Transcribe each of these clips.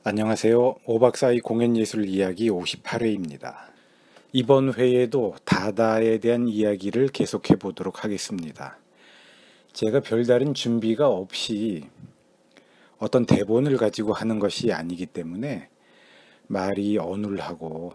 안녕하세요. 5박 4일 공연예술 이야기 58회입니다. 이번 회에도 다다에 대한 이야기를 계속해 보도록 하겠습니다. 제가 별다른 준비가 없이 어떤 대본을 가지고 하는 것이 아니기 때문에 말이 어눌하고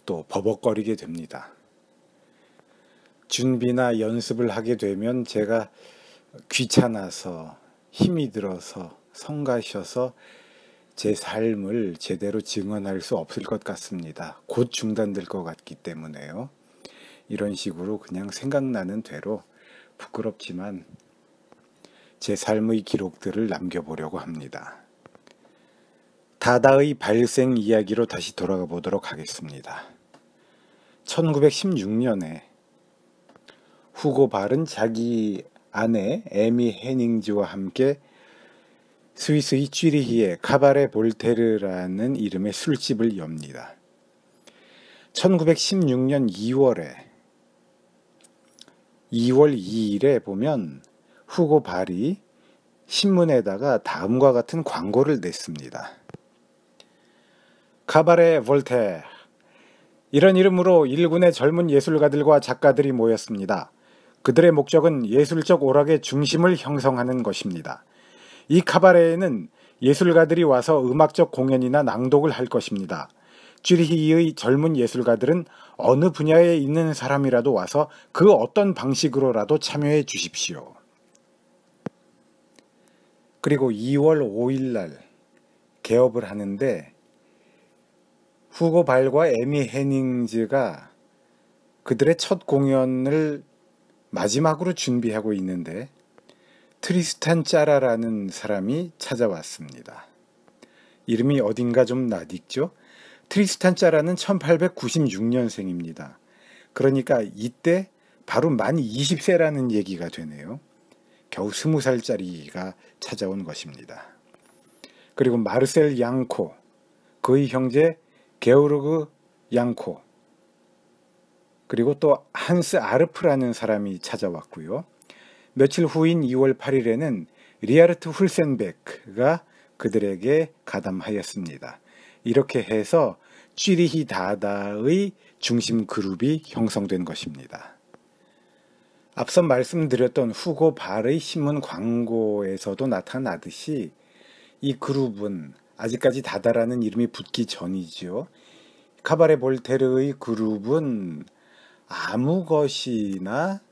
또 버벅거리게 됩니다. 준비나 연습을 하게 되면 제가 귀찮아서 힘이 들어서 성가셔서 제 삶을 제대로 증언할 수 없을 것 같습니다. 곧 중단될 것 같기 때문에요. 이런 식으로 그냥 생각나는 대로 부끄럽지만 제 삶의 기록들을 남겨보려고 합니다. 다다의 발생 이야기로 다시 돌아가 보도록 하겠습니다. 1916년에 후고 발은 자기 아내 에미 헤닝즈와 함께 스위스의 쥐리히에 카바레 볼테르라는 이름의 술집을 엽니다. 1916년 2월 2일에 보면 후고 발이 신문에다가 다음과 같은 광고를 냈습니다. 카바레 볼테르, 이런 이름으로 일군의 젊은 예술가들과 작가들이 모였습니다. 그들의 목적은 예술적 오락의 중심을 형성하는 것입니다. 이 카바레에는 예술가들이 와서 음악적 공연이나 낭독을 할 것입니다. 쥐리히의 젊은 예술가들은 어느 분야에 있는 사람이라도 와서 그 어떤 방식으로라도 참여해 주십시오. 그리고 2월 5일 날 개업을 하는데 후고 발과 에미 헤닝즈가 그들의 첫 공연을 마지막으로 준비하고 있는데 트리스탄 짜라라는 사람이 찾아왔습니다. 이름이 어딘가 좀 낯익죠? 트리스탄 짜라는 1896년생입니다. 그러니까 이때 바로 만 20세라는 얘기가 되네요. 겨우 20살짜리가 찾아온 것입니다. 그리고 마르셀 양코, 그의 형제 게오르그 양코, 그리고 또 한스 아르프라는 사람이 찾아왔고요. 며칠 후인 2월 8일에는 리하르트 훌센베크가 그들에게 가담하였습니다. 이렇게 해서 쥐리히 다다의 중심 그룹이 형성된 것입니다. 앞서 말씀드렸던 후고 발의 신문 광고에서도 나타나듯이 이 그룹은 아직까지 다다라는 이름이 붙기 전이죠. 카바레 볼테르의 그룹은 아무 것이나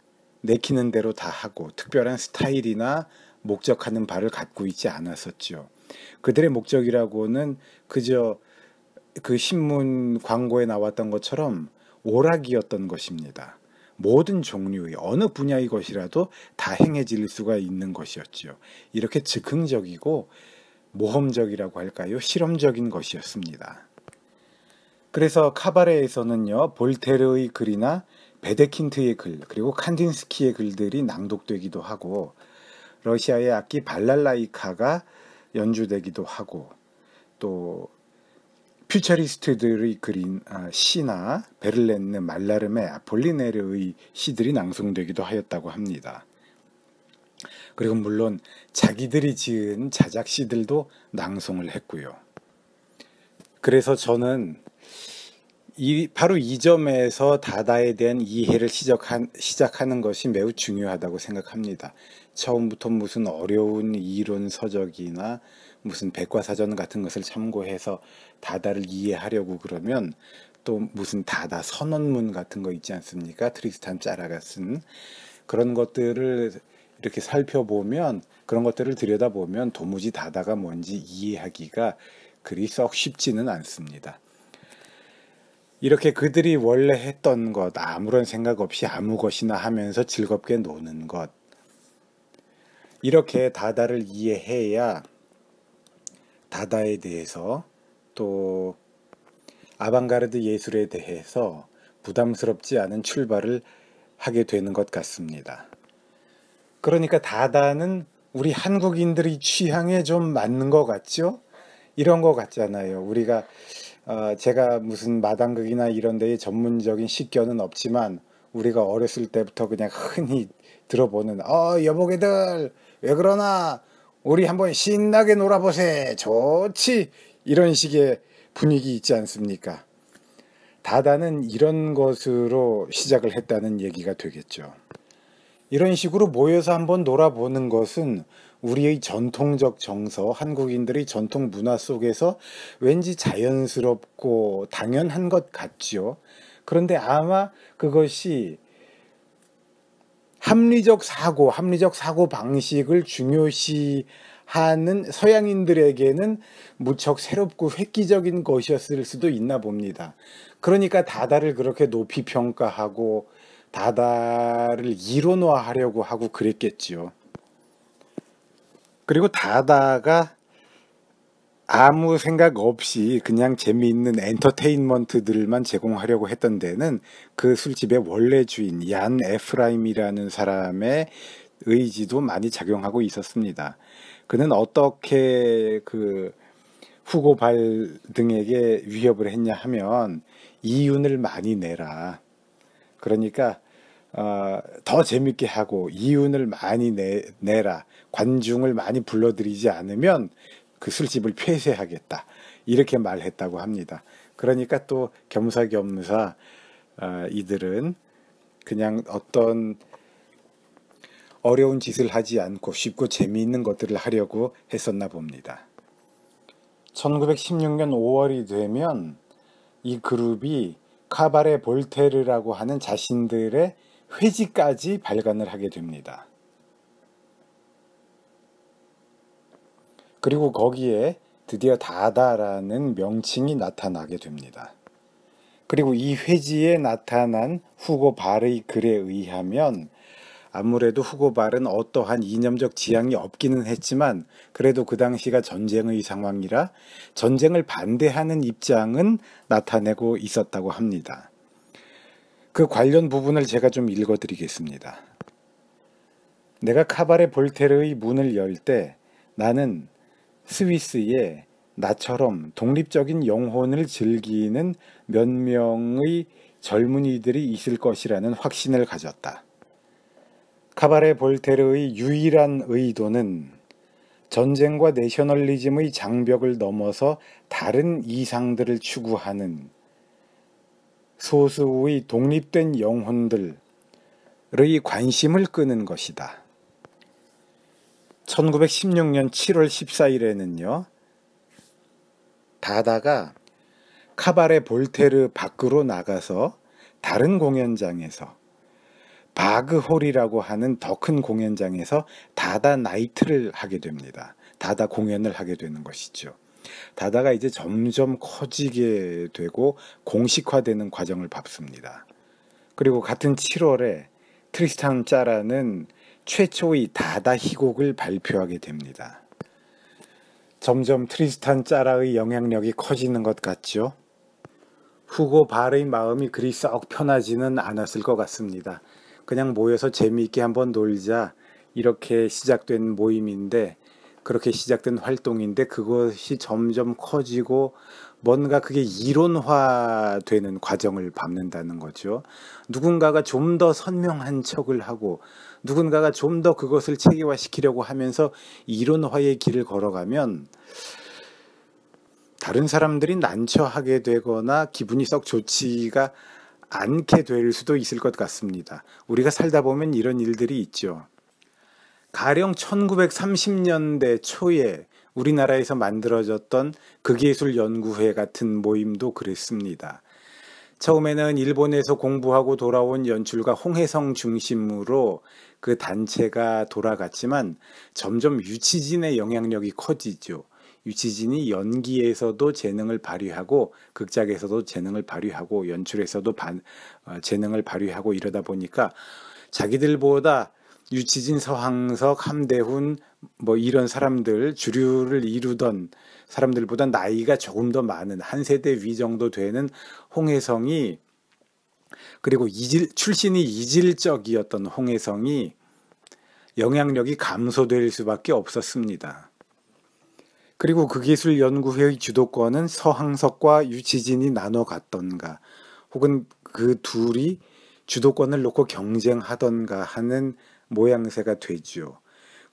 내키는 대로 다 하고 특별한 스타일이나 목적하는 바를 갖고 있지 않았었죠. 그들의 목적이라고는 그저 그 신문 광고에 나왔던 것처럼 오락이었던 것입니다. 모든 종류의 어느 분야의 것이라도 다 행해질 수가 있는 것이었죠. 이렇게 즉흥적이고 모험적이라고 할까요? 실험적인 것이었습니다. 그래서 카바레에서는요, 볼테르의 글이나 베데킨트의 글, 그리고 칸딘스키의 글들이 낭독되기도 하고 러시아의 악기 발랄라이카가 연주되기도 하고 또 퓨처리스트들의 그린 시나 베를렌느 말라름의 아폴리네르의 시들이 낭송되기도 하였다고 합니다. 그리고 물론 자기들이 지은 자작 시들도 낭송을 했고요. 그래서 저는 바로 이 점에서 다다에 대한 이해를 시작하는 것이 매우 중요하다고 생각합니다. 처음부터 무슨 어려운 이론 서적이나 무슨 백과사전 같은 것을 참고해서 다다를 이해하려고 그러면 또 무슨 다다 선언문 같은 거 있지 않습니까? 트리스탄 짜라가 쓴 그런 것들을 이렇게 살펴보면, 그런 것들을 들여다보면 도무지 다다가 뭔지 이해하기가 그리 썩 쉽지는 않습니다. 이렇게 그들이 원래 했던 것, 아무런 생각 없이 아무 것이나 하면서 즐겁게 노는 것, 이렇게 다다를 이해해야 다다에 대해서 또 아방가르드 예술에 대해서 부담스럽지 않은 출발을 하게 되는 것 같습니다. 그러니까 다다는 우리 한국인들의 취향에 좀 맞는 것 같죠? 이런 것 같잖아요. 우리가 제가 무슨 마당극이나 이런 데에 전문적인 식견은 없지만 우리가 어렸을 때부터 그냥 흔히 들어보는 여보게들 왜 그러나 우리 한번 신나게 놀아보세. 좋지. 이런 식의 분위기 있지 않습니까? 다다는 이런 것으로 시작을 했다는 얘기가 되겠죠. 이런 식으로 모여서 한번 놀아보는 것은 우리의 전통적 정서, 한국인들의 전통 문화 속에서 왠지 자연스럽고 당연한 것 같지요. 그런데 아마 그것이 합리적 사고 방식을 중요시하는 서양인들에게는 무척 새롭고 획기적인 것이었을 수도 있나 봅니다. 그러니까 다다를 그렇게 높이 평가하고 다다를 이론화하려고 하고 그랬겠지요. 그리고 다다가 아무 생각 없이 그냥 재미있는 엔터테인먼트들만 제공하려고 했던 데는 그 술집의 원래 주인 얀 에프라임이라는 사람의 의지도 많이 작용하고 있었습니다. 그는 어떻게 그 후고 발 등에게 위협을 했냐 하면 이윤을 많이 내라. 그러니까 더 재밌게 하고 이윤을 많이 내라. 관중을 많이 불러들이지 않으면 그 술집을 폐쇄하겠다. 이렇게 말했다고 합니다. 그러니까 또 겸사겸사 이들은 그냥 어떤 어려운 짓을 하지 않고 쉽고 재미있는 것들을 하려고 했었나 봅니다. 1916년 5월이 되면 이 그룹이 카바레 볼테르라고 하는 자신들의 회지까지 발간을 하게 됩니다. 그리고 거기에 드디어 다다라는 명칭이 나타나게 됩니다. 그리고 이 회지에 나타난 후고 발의 글에 의하면 아무래도 후고 발은 어떠한 이념적 지향이 없기는 했지만 그래도 그 당시가 전쟁의 상황이라 전쟁을 반대하는 입장은 나타내고 있었다고 합니다. 그 관련 부분을 제가 좀 읽어드리겠습니다. 내가 카바레 볼테르의 문을 열 때 나는 스위스에 나처럼 독립적인 영혼을 즐기는 몇 명의 젊은이들이 있을 것이라는 확신을 가졌다. 카바레 볼테르의 유일한 의도는 전쟁과 내셔널리즘의 장벽을 넘어서 다른 이상들을 추구하는 소수의 독립된 영혼들의 관심을 끄는 것이다. 1916년 7월 14일에는요. 다다가 카바레 볼테르 밖으로 나가서 다른 공연장에서 바그홀이라고 하는 더 큰 공연장에서 다다 나이트를 하게 됩니다. 다다 공연을 하게 되는 것이죠. 다다가 이제 점점 커지게 되고 공식화되는 과정을 밟습니다. 그리고 같은 7월에 트리스탄 짜라는 최초의 다다 희곡을 발표하게 됩니다. 점점 트리스탄 짜라의 영향력이 커지는 것 같죠? 후고 발의 마음이 그리 썩 편하지는 않았을 것 같습니다. 그냥 모여서 재미있게 한번 놀자 이렇게 시작된 모임인데 그렇게 시작된 활동인데 그것이 점점 커지고 뭔가 그게 이론화되는 과정을 밟는다는 거죠. 누군가가 좀 더 선명한 척을 하고 누군가가 좀 더 그것을 체계화시키려고 하면서 이론화의 길을 걸어가면 다른 사람들이 난처하게 되거나 기분이 썩 좋지가 않게 될 수도 있을 것 같습니다. 우리가 살다 보면 이런 일들이 있죠. 가령 1930년대 초에 우리나라에서 만들어졌던 극예술연구회 같은 모임도 그랬습니다. 처음에는 일본에서 공부하고 돌아온 연출가 홍혜성 중심으로 그 단체가 돌아갔지만 점점 유치진의 영향력이 커지죠. 유치진이 연기에서도 재능을 발휘하고 극작에서도 재능을 발휘하고 연출에서도 재능을 발휘하고 이러다 보니까 자기들보다 유치진, 서항석, 함대훈 뭐 이런 사람들 주류를 이루던 사람들보다 나이가 조금 더 많은 한 세대 위 정도 되는 홍혜성이 그리고 출신이 이질적이었던 홍혜성이 영향력이 감소될 수밖에 없었습니다. 그리고 극예술연구회의 주도권은 서항석과 유치진이 나눠 갔던가 혹은 그 둘이 주도권을 놓고 경쟁하던가 하는 모양새가 되죠.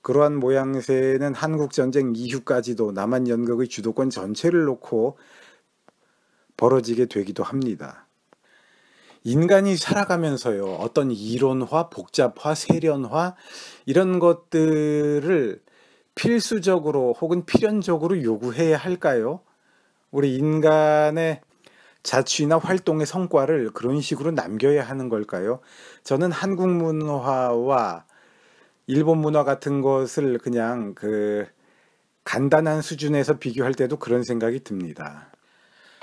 그러한 모양새는 한국전쟁 이후까지도 남한 연극의 주도권 전체를 놓고 벌어지게 되기도 합니다. 인간이 살아가면서요, 어떤 이론화, 복잡화, 세련화 이런 것들을 필수적으로 혹은 필연적으로 요구해야 할까요? 우리 인간의 자취나 활동의 성과를 그런 식으로 남겨야 하는 걸까요? 저는 한국 문화와 일본 문화 같은 것을 그냥 간단한 수준에서 비교할 때도 그런 생각이 듭니다.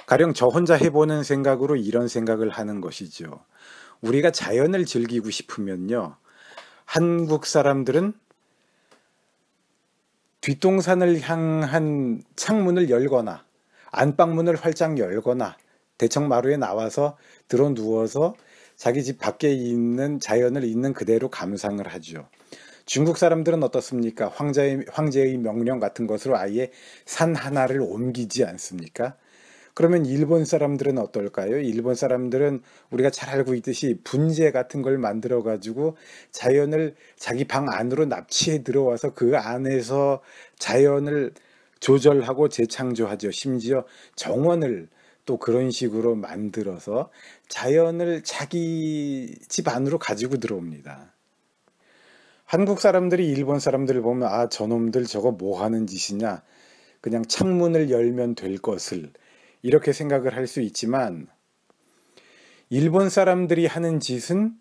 가령 저 혼자 해보는 생각으로 이런 생각을 하는 것이죠. 우리가 자연을 즐기고 싶으면요, 한국 사람들은 뒷동산을 향한 창문을 열거나 안방문을 활짝 열거나 대청마루에 나와서 들어 누워서 자기 집 밖에 있는 자연을 있는 그대로 감상을 하죠. 중국 사람들은 어떻습니까? 황제의 명령 같은 것으로 아예 산 하나를 옮기지 않습니까? 그러면 일본 사람들은 어떨까요? 일본 사람들은 우리가 잘 알고 있듯이 분재 같은 걸 만들어 가지고 자연을 자기 방 안으로 납치해 들어와서 그 안에서 자연을 조절하고 재창조하죠. 심지어 정원을 또 그런 식으로 만들어서 자연을 자기 집 안으로 가지고 들어옵니다. 한국 사람들이 일본 사람들을 보면 아, 저놈들 저거 뭐 하는 짓이냐, 그냥 창문을 열면 될 것을 이렇게 생각을 할 수 있지만, 일본 사람들이 하는 짓은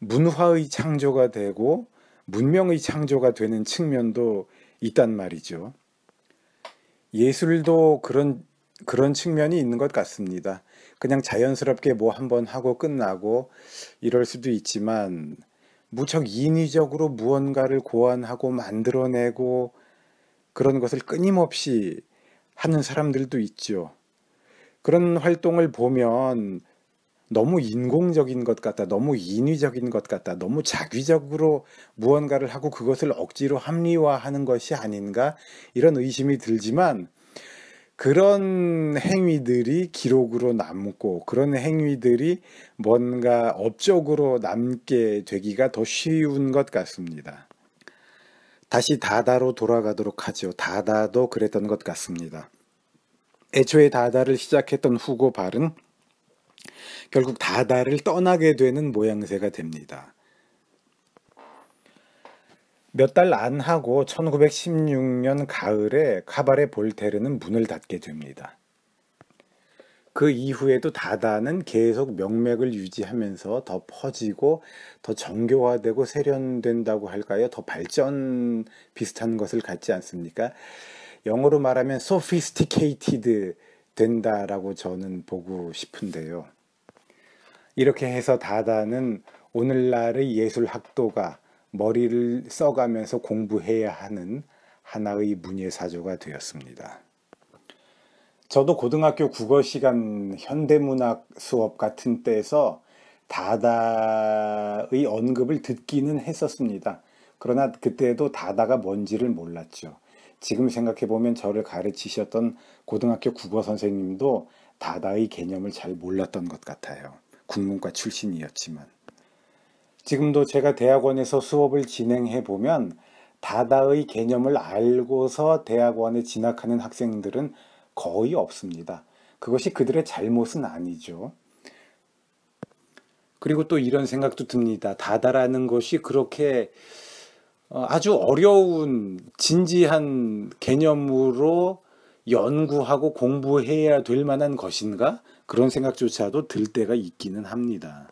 문화의 창조가 되고 문명의 창조가 되는 측면도 있단 말이죠. 예술도 그런 측면이 있는 것 같습니다. 그냥 자연스럽게 뭐 한번 하고 끝나고 이럴 수도 있지만, 무척 인위적으로 무언가를 고안하고 만들어내고 그런 것을 끊임없이 하는 사람들도 있죠. 그런 활동을 보면 너무 인공적인 것 같다, 너무 인위적인 것 같다, 너무 자기적으로 무언가를 하고 그것을 억지로 합리화하는 것이 아닌가, 이런 의심이 들지만, 그런 행위들이 기록으로 남고 그런 행위들이 뭔가 업적으로 남게 되기가 더 쉬운 것 같습니다. 다시 다다로 돌아가도록 하죠. 다다도 그랬던 것 같습니다. 애초에 다다를 시작했던 후고 발은 결국 다다를 떠나게 되는 모양새가 됩니다. 몇 달 안 하고 1916년 가을에 카바레 볼테르는 문을 닫게 됩니다. 그 이후에도 다다는 계속 명맥을 유지하면서 더 퍼지고 더 정교화되고 세련된다고 할까요? 더 발전 비슷한 것을 갖지 않습니까? 영어로 말하면 sophisticated 된다라고 저는 보고 싶은데요. 이렇게 해서 다다는 오늘날의 예술 학도가 머리를 써가면서 공부해야 하는 하나의 문예사조가 되었습니다. 저도 고등학교 국어 시간 현대문학 수업 같은 때에서 다다의 언급을 듣기는 했었습니다. 그러나 그때도 다다가 뭔지를 몰랐죠. 지금 생각해보면 저를 가르치셨던 고등학교 국어 선생님도 다다의 개념을 잘 몰랐던 것 같아요. 국문과 출신이었지만. 지금도 제가 대학원에서 수업을 진행해 보면 다다의 개념을 알고서 대학원에 진학하는 학생들은 거의 없습니다. 그것이 그들의 잘못은 아니죠. 그리고 또 이런 생각도 듭니다. 다다라는 것이 그렇게 아주 어려운 진지한 개념으로 연구하고 공부해야 될 만한 것인가? 그런 생각조차도 들 때가 있기는 합니다.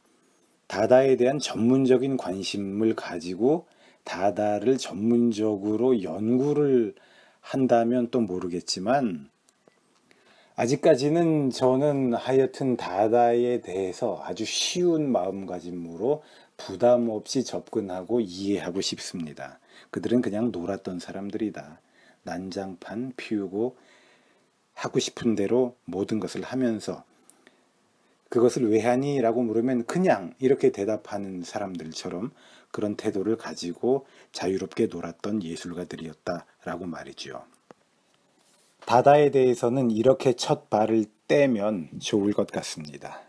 다다에 대한 전문적인 관심을 가지고 다다를 전문적으로 연구를 한다면 또 모르겠지만, 아직까지는 저는 하여튼 다다에 대해서 아주 쉬운 마음가짐으로 부담 없이 접근하고 이해하고 싶습니다. 그들은 그냥 놀았던 사람들이다. 난장판 피우고 하고 싶은 대로 모든 것을 하면서, 그것을 왜 하니? 라고 물으면 그냥 이렇게 대답하는 사람들처럼 그런 태도를 가지고 자유롭게 놀았던 예술가들이었다라고 말이죠. 다다에 대해서는 이렇게 첫 발을 떼면 좋을 것 같습니다.